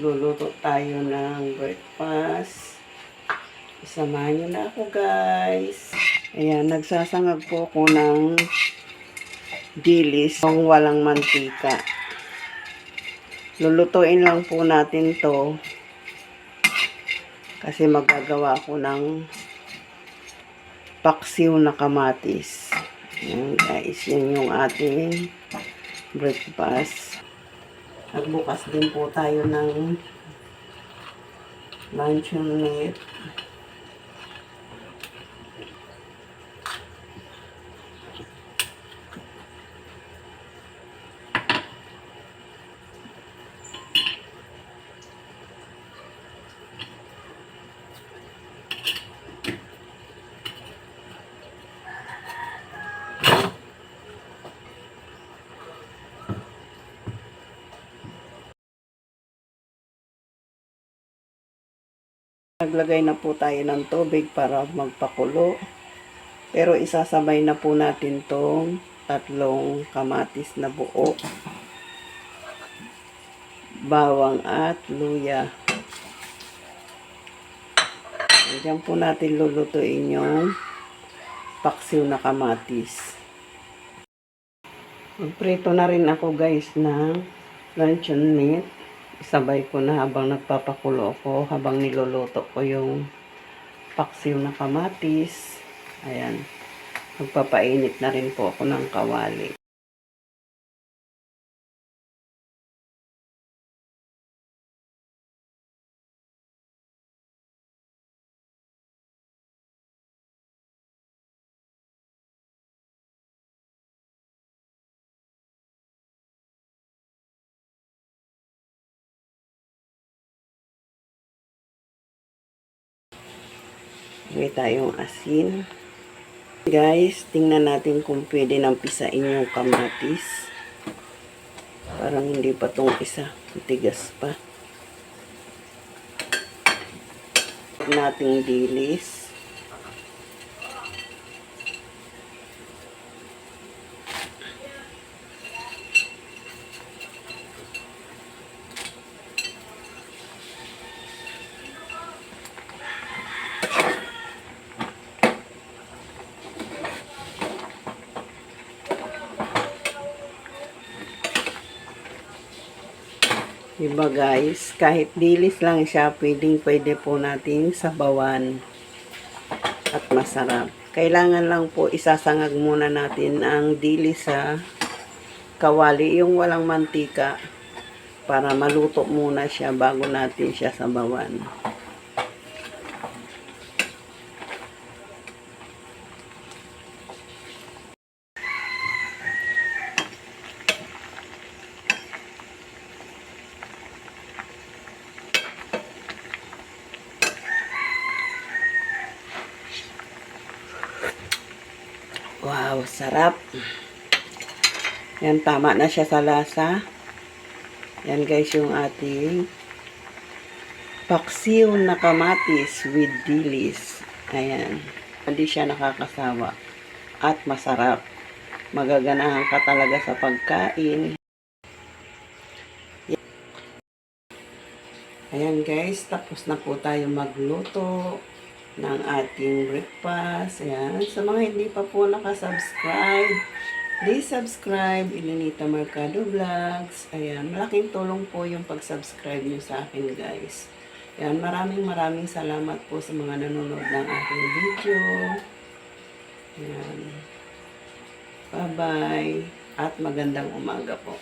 Magluluto tayo ng breakfast. Isamahan nyo na ako, guys. Ayan, nagsasangag po ako ng dilis ng walang mantika. Lulutuin lang po natin to kasi magagawa ako ng paksiw na kamatis. Ayan, guys, yan yung ating breakfast. At bukas din po tayo ng luncheon meat. Naglagay na po tayo ng tubig para magpakulo. Pero isasabay na po natin tong tatlong kamatis na buo, bawang at luya. Diyan po natin lulutuin yung paksiw na kamatis. Magprito na rin ako, guys, ng luncheon meat. Sabay ko na habang nagpapakulo ako, habang niluluto ko yung paksiw na kamatis. Ayan. Magpapainit na rin po ako ng kawali. May tayong asin. Guys, tingnan natin kung pwede nang pisain yung kamatis. Parang hindi pa tong isa. Matigas pa. Nating dilis. Diba, guys, kahit dilis lang siya, pwede po natin sabawan at masarap. Kailangan lang po isasangag muna natin ang dilis sa kawali, yung walang mantika, para maluto muna siya bago natin siya sabawan. Wow, sarap. Yan, tama na siya sa lasa. Yan, guys, yung ating paksiw na kamatis with dilis. Ayan. Hindi siya nakakasawa. At masarap. Magaganahan ka talaga sa pagkain. Ayan, guys, tapos na po tayo magluto ng ating breakfast. Ayan. Sa mga hindi pa po nakasubscribe, please subscribe, Elenita Mercado Vlogs. Ayan. Malaking tulong po yung pag-subscribe nyo sa akin, guys. Ayan. Maraming salamat po sa mga nanonood ng aking video. Ayan. Bye-bye. At magandang umaga po.